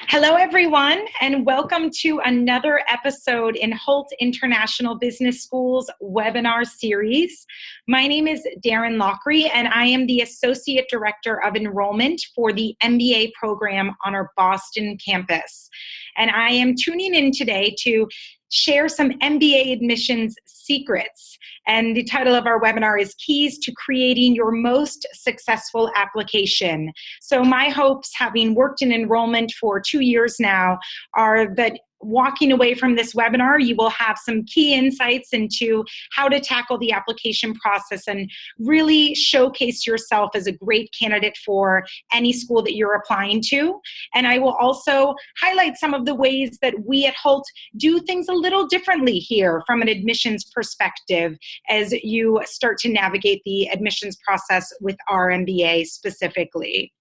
Hello, everyone, and welcome to another episode in Hult International Business School's webinar series. My name is Daren Loughrey, and I am the Associate Director of Enrollment for the MBA program on our Boston campus. And I am tuning in today to share some MBA admissions secrets. And the title of our webinar is Keys to Creating Your Most Successful Application. So my hopes, having worked in enrollment for 2 years now, are that walking away from this webinar, you will have some key insights into how to tackle the application process and really showcase yourself as a great candidate for any school that you're applying to. And I will also highlight some of the ways that we at Hult do things a little differently here from an admissions perspective as you start to navigate the admissions process with our MBA specifically.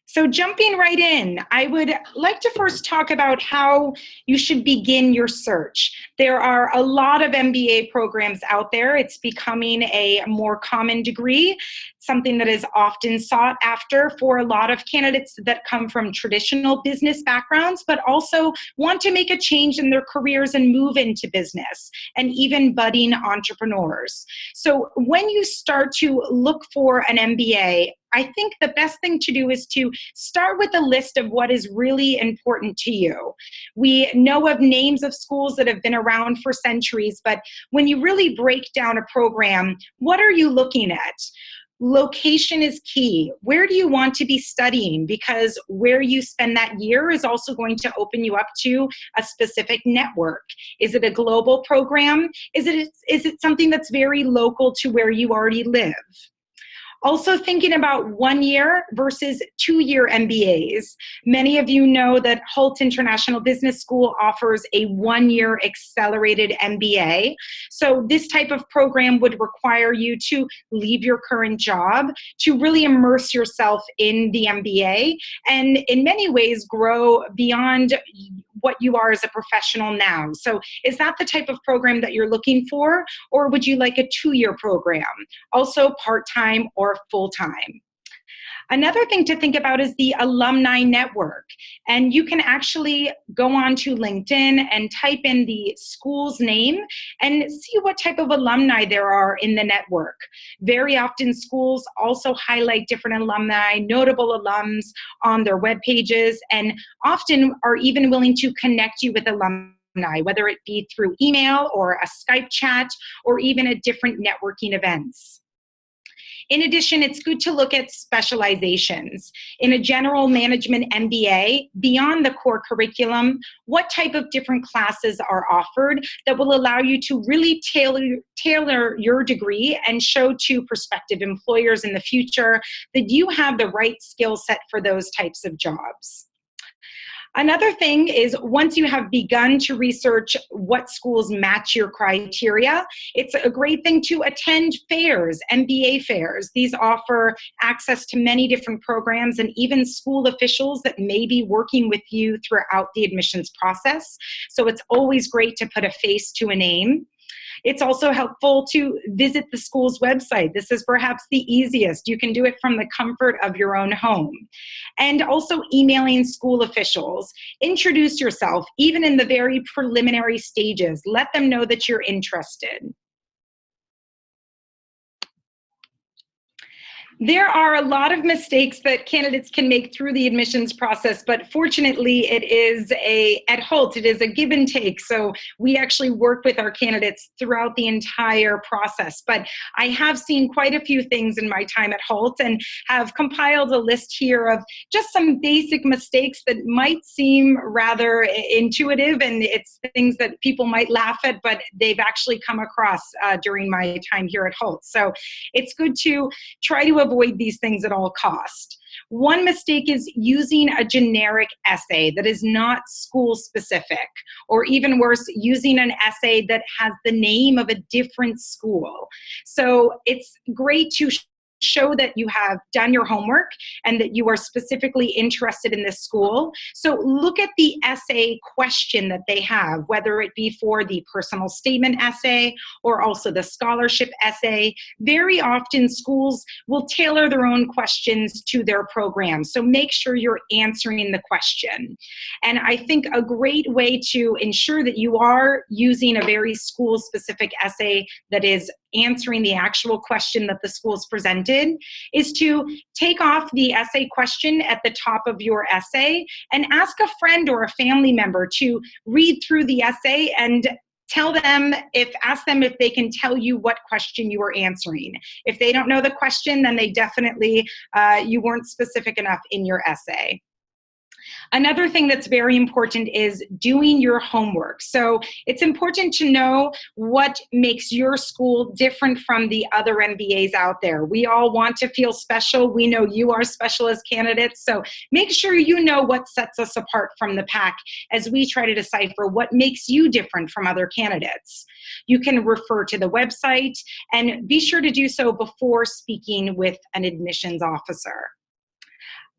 So jumping right in, I would like to first talk about how you should begin your search. There are a lot of MBA programs out there. It's becoming a more common degree, something that is often sought after for a lot of candidates that come from traditional business backgrounds, but also want to make a change in their careers and move into business, and even budding entrepreneurs. So when you start to look for an MBA, I think the best thing to do is to start with a list of what is really important to you. We know of names of schools that have been around for centuries, but when you really break down a program, what are you looking at? Location is key. Where do you want to be studying? Because where you spend that year is also going to open you up to a specific network. Is it a global program? Is it something that's very local to where you already live? Also thinking about 1 year versus 2 year MBAs. Many of you know that Hult International Business School offers a 1 year accelerated MBA. So this type of program would require you to leave your current job, to really immerse yourself in the MBA, and in many ways grow beyond what you are as a professional now. So is that the type of program that you're looking for, or would you like a 2 year program, also part-time or full-time? Another thing to think about is the alumni network. And you can actually go on to LinkedIn and type in the school's name and see what type of alumni there are in the network. Very often schools also highlight different alumni, notable alums on their web pages, and often are even willing to connect you with alumni, whether it be through email or a Skype chat or even at different networking events. In addition, it's good to look at specializations. In a general management MBA, beyond the core curriculum, what type of different classes are offered that will allow you to really tailor your degree and show to prospective employers in the future that you have the right skill set for those types of jobs. Another thing is, once you have begun to research what schools match your criteria, it's a great thing to attend fairs, MBA fairs. These offer access to many different programs and even school officials that may be working with you throughout the admissions process. So it's always great to put a face to a name. It's also helpful to visit the school's website. This is perhaps the easiest. You can do it from the comfort of your own home. And also emailing school officials. Introduce yourself, even in the very preliminary stages. Let them know that you're interested. There are a lot of mistakes that candidates can make through the admissions process, but fortunately at Hult, it is a give and take. So we actually work with our candidates throughout the entire process. But I have seen quite a few things in my time at Hult and have compiled a list here of just some basic mistakes that might seem rather intuitive, and it's things that people might laugh at, but they've actually come across during my time here at Hult. So it's good to try to avoid these things at all cost. One mistake is using a generic essay that is not school specific, or even worse, using an essay that has the name of a different school. So it's great to show that you have done your homework and that you are specifically interested in this school. So look at the essay question that they have, whether it be for the personal statement essay or also the scholarship essay. Very often schools will tailor their own questions to their program. So make sure you're answering the question. And I think a great way to ensure that you are using a very school-specific essay that is answering the actual question that the school's presented is to take off the essay question at the top of your essay and ask a friend or a family member to read through the essay and ask them if they can tell you what question you were answering. If they don't know the question, then they definitely, you weren't specific enough in your essay. Another thing that's very important is doing your homework. So it's important to know what makes your school different from the other MBAs out there. We all want to feel special. We know you are special as candidates. So make sure you know what sets us apart from the pack as we try to decipher what makes you different from other candidates. You can refer to the website and be sure to do so before speaking with an admissions officer.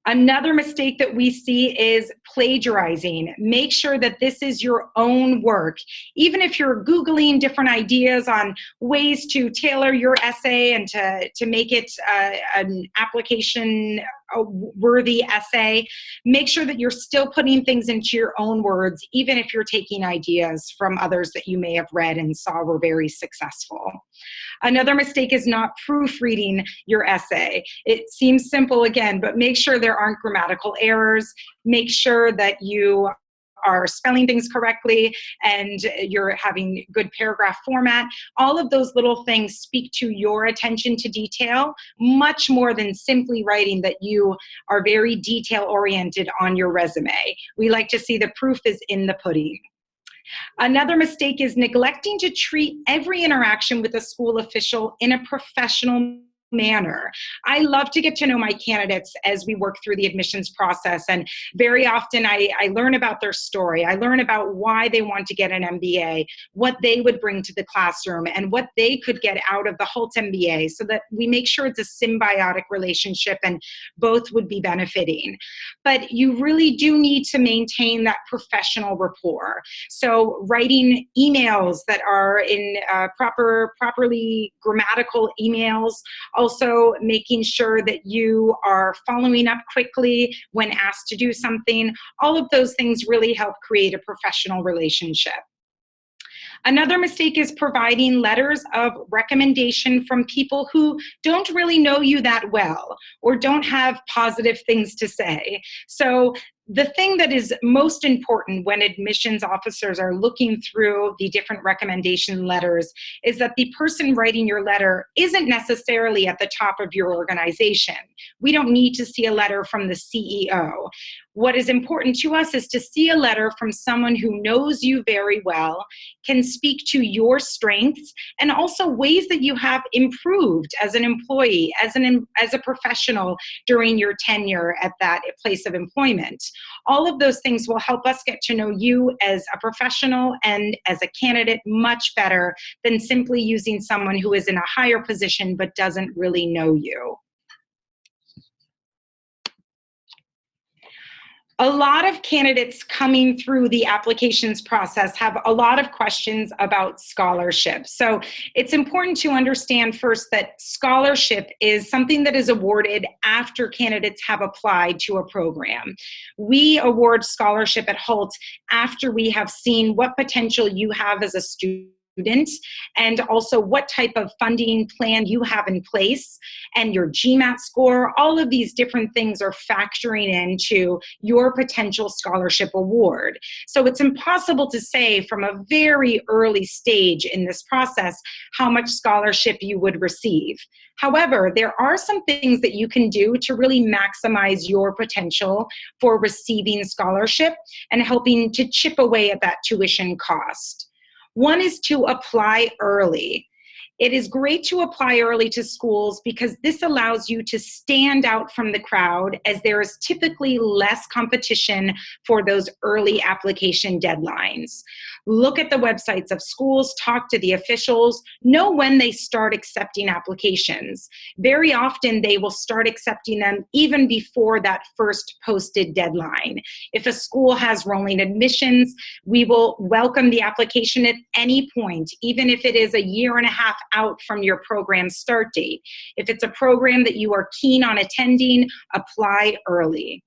Another mistake that we see is plagiarizing. Make sure that this is your own work. Even if you're Googling different ideas on ways to tailor your essay and to make it an application-worthy essay, make sure that you're still putting things into your own words, even if you're taking ideas from others that you may have read and saw were very successful. Another mistake is not proofreading your essay. It seems simple again, but make sure there aren't grammatical errors. Make sure that you are spelling things correctly and you're having good paragraph format. All of those little things speak to your attention to detail much more than simply writing that you are very detail-oriented on your resume. We like to see the proof is in the pudding. Another mistake is neglecting to treat every interaction with a school official in a professional manner. I love to get to know my candidates as we work through the admissions process, and very often I learn about their story. I learn about why they want to get an MBA, what they would bring to the classroom, and what they could get out of the Hult MBA so that we make sure it's a symbiotic relationship and both would be benefiting. But you really do need to maintain that professional rapport. So writing emails that are in properly grammatical emails, also making sure that you are following up quickly when asked to do something. All of those things really help create a professional relationship. Another mistake is providing letters of recommendation from people who don't really know you that well or don't have positive things to say. So the thing that is most important when admissions officers are looking through the different recommendation letters is that the person writing your letter isn't necessarily at the top of your organization. We don't need to see a letter from the CEO. What is important to us is to see a letter from someone who knows you very well, can speak to your strengths, and also ways that you have improved as an employee, as a professional during your tenure at that place of employment. All of those things will help us get to know you as a professional and as a candidate much better than simply using someone who is in a higher position but doesn't really know you. A lot of candidates coming through the applications process have a lot of questions about scholarship. So it's important to understand first that scholarship is something that is awarded after candidates have applied to a program. We award scholarship at Hult after we have seen what potential you have as a student and also what type of funding plan you have in place and your GMAT score. All of these different things are factoring into your potential scholarship award. So it's impossible to say from a very early stage in this process how much scholarship you would receive. However, there are some things that you can do to really maximize your potential for receiving scholarship and helping to chip away at that tuition cost. One is to apply early. It is great to apply early to schools because this allows you to stand out from the crowd, as there is typically less competition for those early application deadlines. Look at the websites of schools, talk to the officials, know when they start accepting applications. Very often they will start accepting them even before that first posted deadline. If a school has rolling admissions, we will welcome the application at any point, even if it is a year and a half out from your program start date. If it's a program that you are keen on attending, apply early.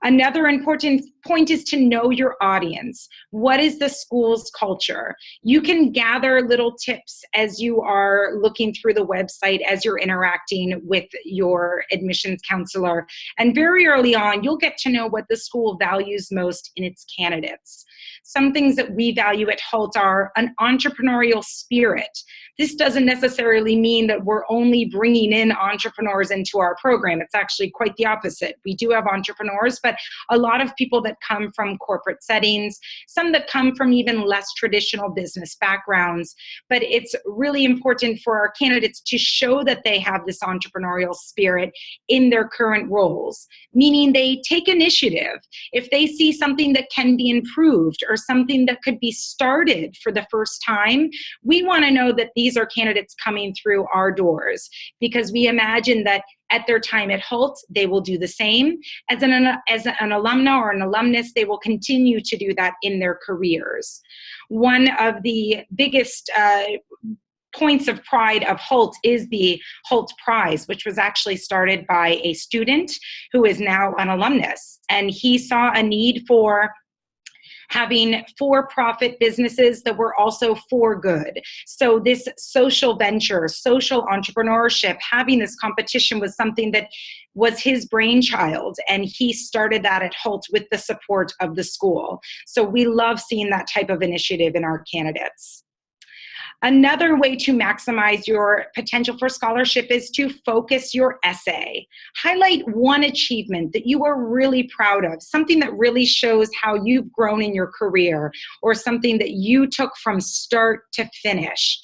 Another important point is to know your audience. What is the school's culture? You can gather little tips as you are looking through the website, as you're interacting with your admissions counselor. And very early on, you'll get to know what the school values most in its candidates. Some things that we value at Hult are an entrepreneurial spirit. This doesn't necessarily mean that we're only bringing in entrepreneurs into our program. It's actually quite the opposite. We do have entrepreneurs, but a lot of people that come from corporate settings, some that come from even less traditional business backgrounds. But it's really important for our candidates to show that they have this entrepreneurial spirit in their current roles, meaning they take initiative. If they see something that can be improved or something that could be started for the first time, we want to know that these are candidates coming through our doors, because we imagine that at their time at Hult, they will do the same. As an alumna or an alumnus, they will continue to do that in their careers. One of the biggest points of pride of Hult is the Hult Prize, which was actually started by a student who is now an alumnus. And he saw a need for having for-profit businesses that were also for good. So this social venture, social entrepreneurship, having this competition was something that was his brainchild, and he started that at Hult with the support of the school. So we love seeing that type of initiative in our candidates. Another way to maximize your potential for scholarship is to focus your essay. Highlight one achievement that you are really proud of, something that really shows how you've grown in your career, or something that you took from start to finish.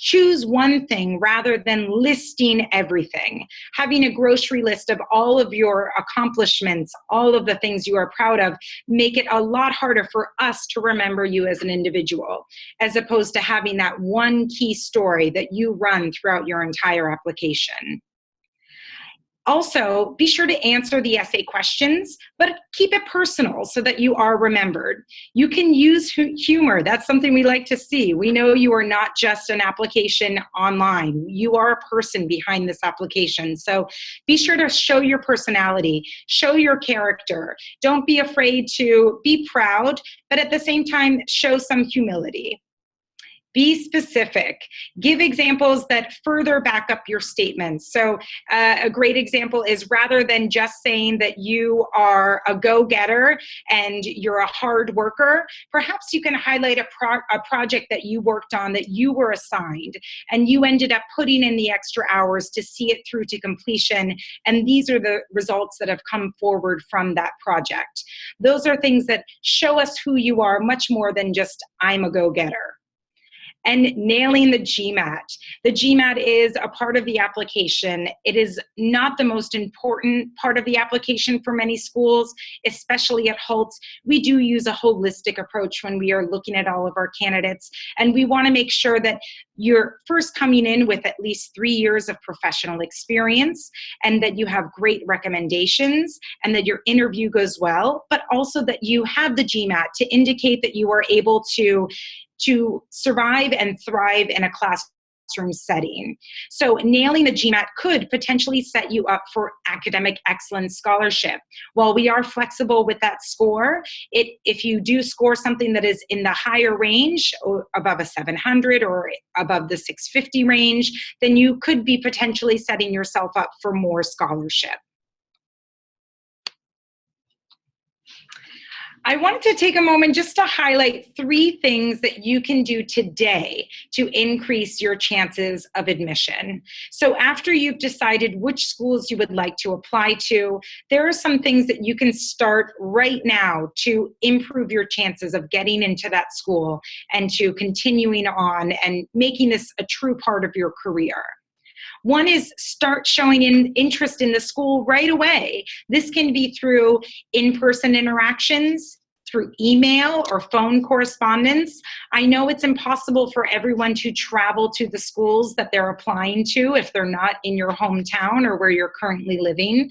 Choose one thing rather than listing everything. Having a grocery list of all of your accomplishments, all of the things you are proud of, make it a lot harder for us to remember you as an individual, as opposed to having that one key story that you run throughout your entire application. Also, be sure to answer the essay questions, but keep it personal so that you are remembered. You can use humor. That's something we like to see. We know you are not just an application online. You are a person behind this application. So be sure to show your personality, show your character. Don't be afraid to be proud, but at the same time, show some humility. Be specific. Give examples that further back up your statements. So a great example is, rather than just saying that you are a go-getter and you're a hard worker, perhaps you can highlight a project that you worked on, that you were assigned, and you ended up putting in the extra hours to see it through to completion, and these are the results that have come forward from that project. Those are things that show us who you are, much more than just, I'm a go-getter. And nailing the GMAT. The GMAT is a part of the application. It is not the most important part of the application for many schools, especially at Hult. We do use a holistic approach when we are looking at all of our candidates, and we want to make sure that you're first coming in with at least 3 years of professional experience, and that you have great recommendations, and that your interview goes well, but also that you have the GMAT to indicate that you are able to survive and thrive in a classroom setting. So nailing the GMAT could potentially set you up for academic excellence scholarship. While we are flexible with that score, if you do score something that is in the higher range, or above a 700 or above the 650 range, then you could be potentially setting yourself up for more scholarship. I wanted to take a moment just to highlight 3 things that you can do today to increase your chances of admission. So after you've decided which schools you would like to apply to, there are some things that you can start right now to improve your chances of getting into that school and to continuing on and making this a true part of your career. One is start showing interest in the school right away. This can be through in-person interactions, through email or phone correspondence. I know it's impossible for everyone to travel to the schools that they're applying to if they're not in your hometown or where you're currently living,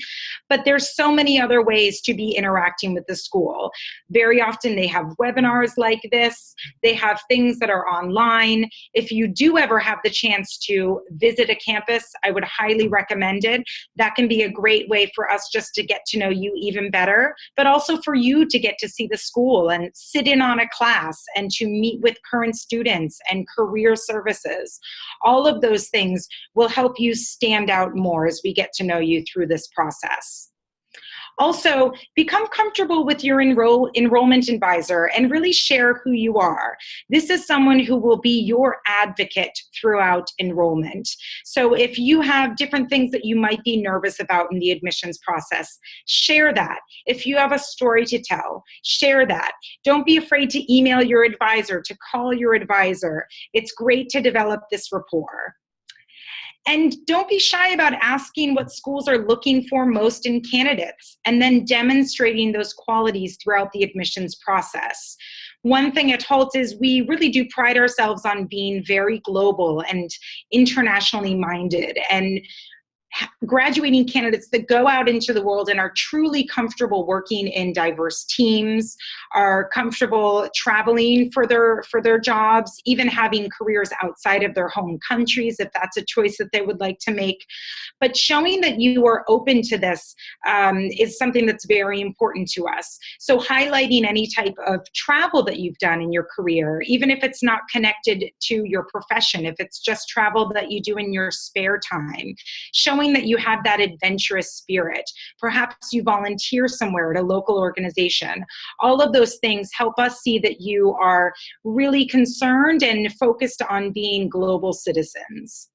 but there's so many other ways to be interacting with the school. Very often they have webinars like this. They have things that are online. If you do ever have the chance to visit a campus, I would highly recommend it. That can be a great way for us just to get to know you even better, but also for you to get to see the school and sit in on a class and to meet with current students and career services. All of those things will help you stand out more as we get to know you through this process. Also, become comfortable with your enrollment advisor and really share who you are. This is someone who will be your advocate throughout enrollment. So if you have different things that you might be nervous about in the admissions process, share that. If you have a story to tell, share that. Don't be afraid to email your advisor, to call your advisor. It's great to develop this rapport. And don't be shy about asking what schools are looking for most in candidates and then demonstrating those qualities throughout the admissions process. One thing at Hult is we really do pride ourselves on being very global and internationally minded, and graduating candidates that go out into the world and are truly comfortable working in diverse teams, are comfortable traveling for their jobs, even having careers outside of their home countries if that's a choice that they would like to make. But showing that you are open to this is something that's very important to us. So highlighting any type of travel that you've done in your career, even if it's not connected to your profession, if it's just travel that you do in your spare time, showing that you have that adventurous spirit. Perhaps you volunteer somewhere at a local organization. All of those things help us see that you are really concerned and focused on being global citizens.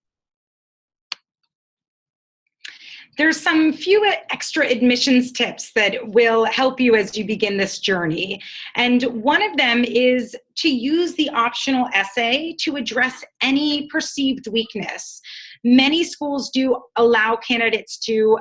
There's some few extra admissions tips that will help you as you begin this journey. And one of them is to use the optional essay to address any perceived weakness. Many schools do allow candidates to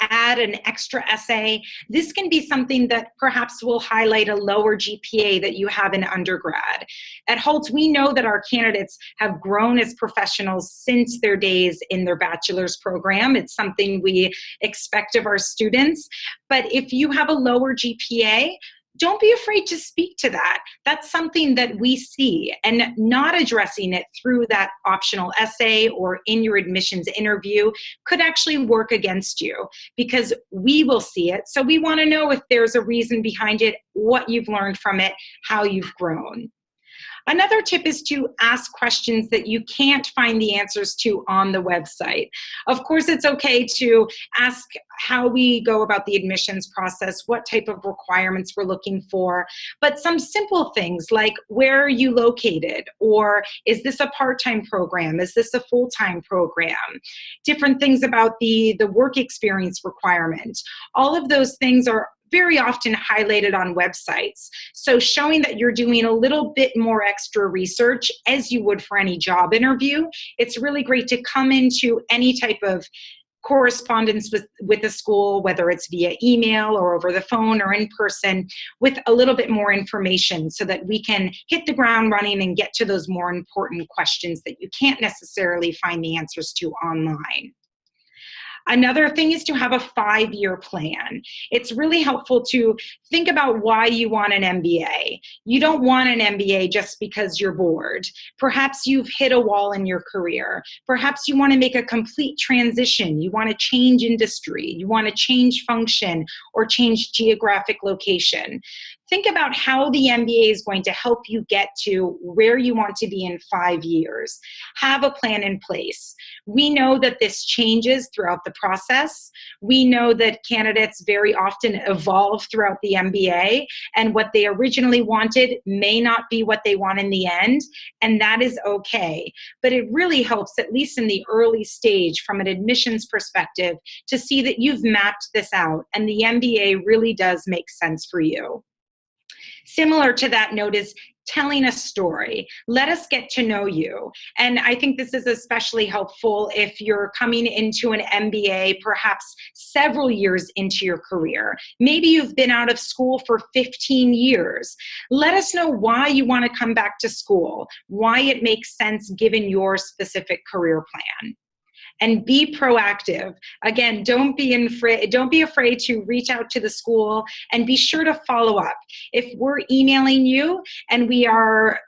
add an extra essay. This can be something that perhaps will highlight a lower GPA that you have in undergrad. At Hult, we know that our candidates have grown as professionals since their days in their bachelor's program. It's something we expect of our students. But if you have a lower GPA, don't be afraid to speak to that. That's something that we see, and not addressing it through that optional essay or in your admissions interview could actually work against you because we will see it. So we want to know if there's a reason behind it, what you've learned from it, how you've grown. Another tip is to ask questions that you can't find the answers to on the website. Of course, it's okay to ask how we go about the admissions process, what type of requirements we're looking for, but some simple things like where are you located, or is this a part-time program, is this a full-time program, different things about the work experience requirement. All of those things are very often highlighted on websites. So showing that you're doing a little bit more extra research as you would for any job interview, it's really great to come into any type of correspondence with the school, whether it's via email or over the phone or in person, with a little bit more information so that we can hit the ground running and get to those more important questions that you can't necessarily find the answers to online. Another thing is to have a 5-year plan. It's really helpful to think about why you want an MBA. You don't want an MBA just because you're bored. Perhaps you've hit a wall in your career. Perhaps you want to make a complete transition. You want to change industry. You want to change function or change geographic location. think about how the MBA is going to help you get to where you want to be in 5 years. Have a plan in place. We know that this changes throughout the process. We know that candidates very often evolve throughout the MBA, and what they originally wanted may not be what they want in the end, and that is okay. But it really helps, at least in the early stage, from an admissions perspective, to see that you've mapped this out and the MBA really does make sense for you. Similar to that note is telling a story. Let us get to know you. And I think this is especially helpful if you're coming into an MBA perhaps several years into your career. Maybe you've been out of school for 15 years. Let us know why you want to come back to school, why it makes sense given your specific career plan. And be proactive. Again, don't be afraid to reach out to the school, and be sure to follow up. If we're emailing you and we're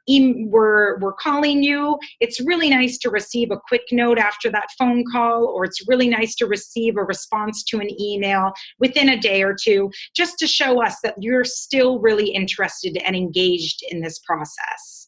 calling you, it's really nice to receive a quick note after that phone call, or it's really nice to receive a response to an email within a day or two, just to show us that you're still really interested and engaged in this process.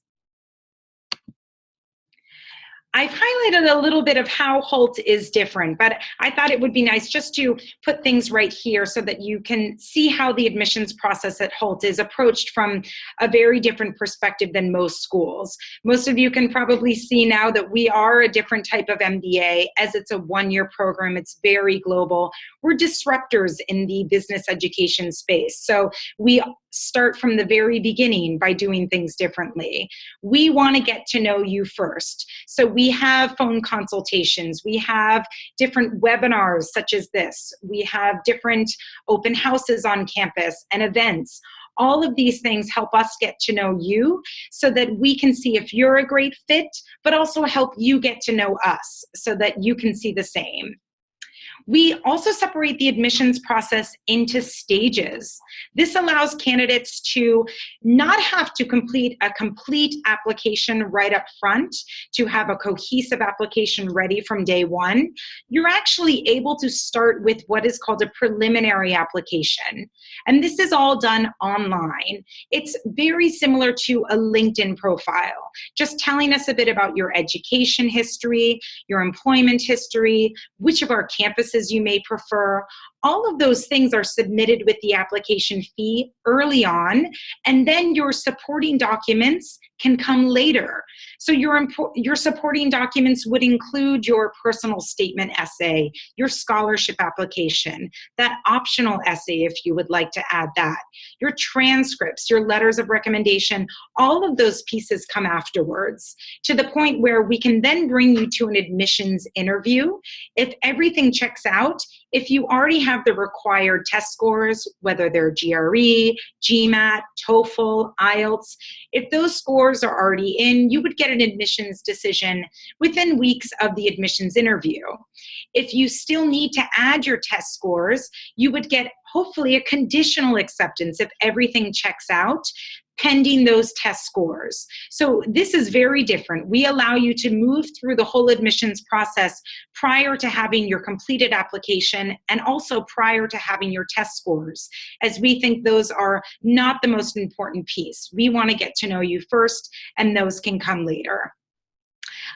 I've highlighted a little bit of how Hult is different, but I thought it would be nice just to put things right here so that you can see how the admissions process at Hult is approached from a very different perspective than most schools. Most of you can probably see now that we are a different type of MBA, as it's a one-year program. It's very global. We're disruptors in the business education space. So we start from the very beginning by doing things differently. We want to get to know you first. So we have phone consultations. We have different webinars such as this. We have different open houses on campus and events. All of these things help us get to know you so that we can see if you're a great fit, but also help you get to know us so that you can see the same. We also separate the admissions process into stages. This allows candidates to not have to complete a complete application right up front, to have a cohesive application ready from day one. You're actually able to start with what is called a preliminary application. And this is all done online. It's very similar to a LinkedIn profile, just telling us a bit about your education history, your employment history, which of our campuses you may prefer. All of those things are submitted with the application fee early on, and then your supporting documents can come later. So your supporting documents would include your personal statement essay, your scholarship application, that optional essay if you would like to add that, your transcripts, your letters of recommendation. All of those pieces come afterwards, to the point where we can then bring you to an admissions interview. If everything checks out, if you already have the required test scores, whether they're GRE, GMAT, TOEFL, IELTS, if those scores are already in, you would get an admissions decision within weeks of the admissions interview. If you still need to add your test scores, you would get hopefully a conditional acceptance if everything checks out, pending those test scores. So this is very different. We allow you to move through the whole admissions process prior to having your completed application, and also prior to having your test scores, as we think those are not the most important piece. We want to get to know you first, and those can come later.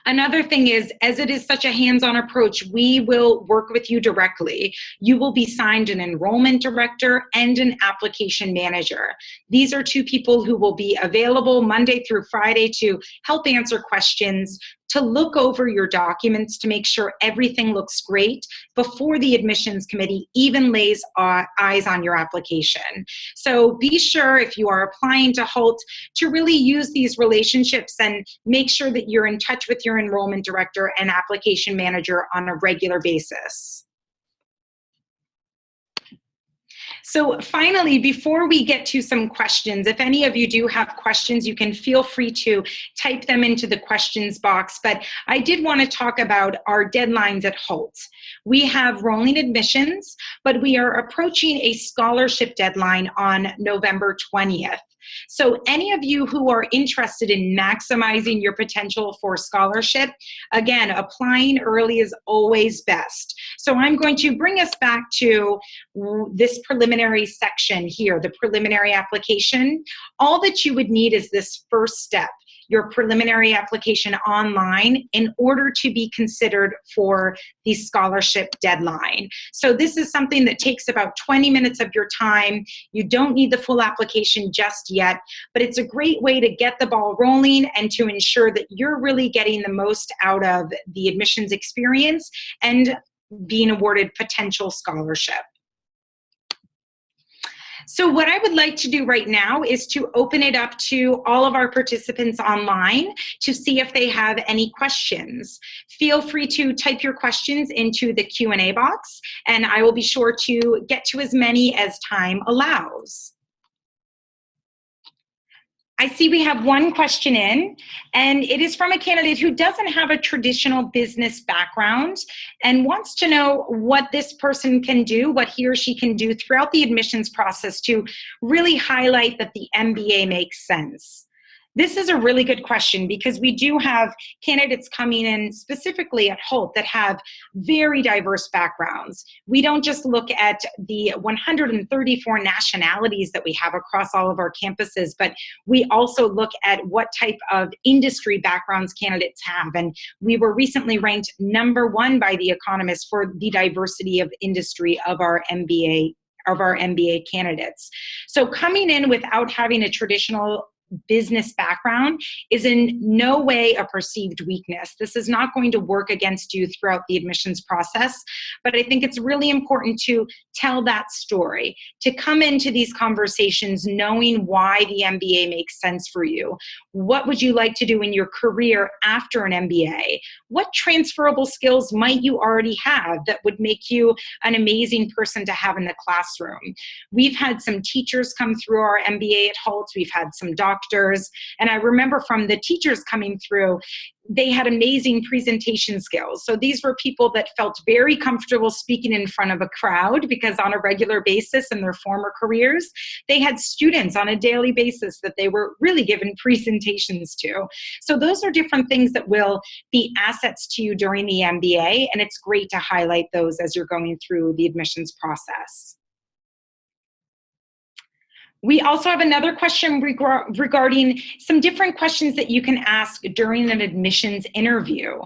Another thing is, as it is such a hands-on approach, we will work with you directly. You will be signed an enrollment director and an application manager. These are two people who will be available Monday through Friday to help answer questions, to look over your documents to make sure everything looks great before the admissions committee even lays eyes on your application. So be sure, if you are applying to Hult, to really use these relationships and make sure that you're in touch with your enrollment director and application manager on a regular basis. So finally, before we get to some questions, if any of you do have questions, you can feel free to type them into the questions box. But I did want to talk about our deadlines at Hult. We have rolling admissions, but we are approaching a scholarship deadline on November 20th. So any of you who are interested in maximizing your potential for scholarship, again, applying early is always best. So I'm going to bring us back to this preliminary section here, the preliminary application. All that you would need is this first step, your preliminary application online, in order to be considered for the scholarship deadline. So this is something that takes about 20 minutes of your time. You don't need the full application just yet, but it's a great way to get the ball rolling and to ensure that you're really getting the most out of the admissions experience and being awarded potential scholarship. So what I would like to do right now is to open it up to all of our participants online to see if they have any questions. Feel free to type your questions into the Q&A box, and I will be sure to get to as many as time allows. I see we have one question in, and it is from a candidate who doesn't have a traditional business background and wants to know what this person can do, what he or she can do throughout the admissions process to really highlight that the MBA makes sense. This is a really good question because we do have candidates coming in specifically at Hult that have very diverse backgrounds. We don't just look at the 134 nationalities that we have across all of our campuses, but we also look at what type of industry backgrounds candidates have. And we were recently ranked #1 by The Economist for the diversity of industry of our MBA candidates. So coming in without having a traditional business background is in no way a perceived weakness. This is not going to work against you throughout the admissions process, but I think it's really important to tell that story, to come into these conversations knowing why the MBA makes sense for you. What would you like to do in your career after an MBA? What transferable skills might you already have that would make you an amazing person to have in the classroom? We've had some teachers come through our MBA at Hult. We've had some doctors. And I remember from the teachers coming through, they had amazing presentation skills. So these were people that felt very comfortable speaking in front of a crowd because on a regular basis in their former careers, they had students on a daily basis that they were really given presentations to. So those are different things that will be assets to you during the MBA, and it's great to highlight those as you're going through the admissions process. We also have another question regarding some different questions that you can ask during an admissions interview.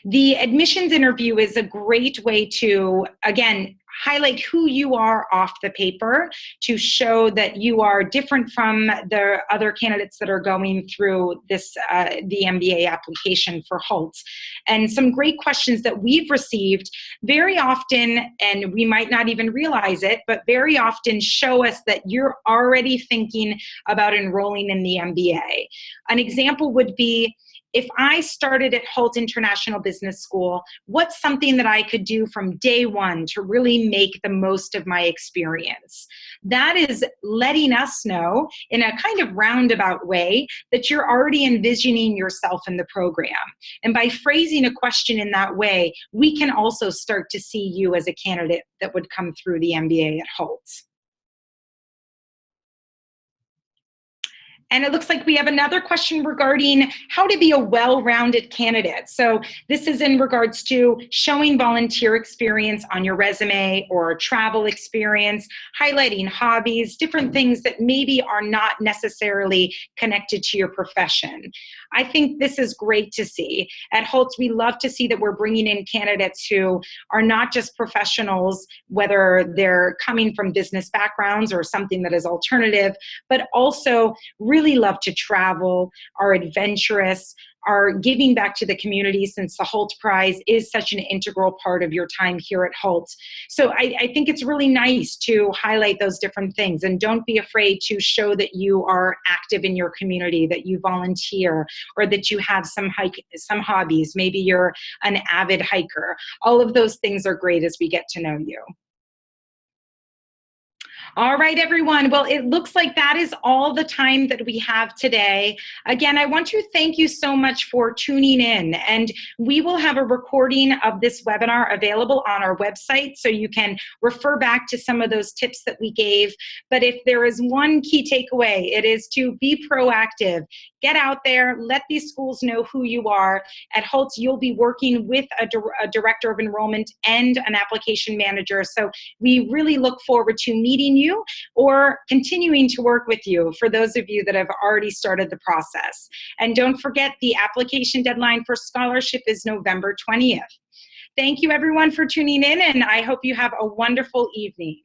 The admissions interview is a great way to, again, highlight who you are off the paper, to show that you are different from the other candidates that are going through this the MBA application for Hult. And some great questions that we've received very often, and we might not even realize it, but very often show us that you're already thinking about enrolling in the MBA. An example would be, if I started at Hult International Business School, what's something that I could do from day one to really make the most of my experience? That is letting us know in a kind of roundabout way that you're already envisioning yourself in the program. And by phrasing a question in that way, we can also start to see you as a candidate that would come through the MBA at Hult. And it looks like we have another question regarding how to be a well-rounded candidate. So this is in regards to showing volunteer experience on your resume or travel experience, highlighting hobbies, different things that maybe are not necessarily connected to your profession. I think this is great to see. At Hult, we love to see that we're bringing in candidates who are not just professionals, whether they're coming from business backgrounds or something that is alternative, but also really love to travel, are adventurous, are giving back to the community, since the Hult Prize is such an integral part of your time here at Hult. So I think it's really nice to highlight those different things, and don't be afraid to show that you are active in your community, that you volunteer, or that you have some hobbies. Maybe you're an avid hiker. All of those things are great as we get to know you. All right, everyone. Well, it looks like that is all the time that we have today. Again, I want to thank you so much for tuning in, and we will have a recording of this webinar available on our website so you can refer back to some of those tips that we gave. But if there is one key takeaway, it is to be proactive. Get out there, let these schools know who you are. At Hult, you'll be working with a director of enrollment and an application manager. So we really look forward to meeting you or continuing to work with you for those of you that have already started the process. And don't forget, the application deadline for scholarship is November 20th. Thank you, everyone, for tuning in, and I hope you have a wonderful evening.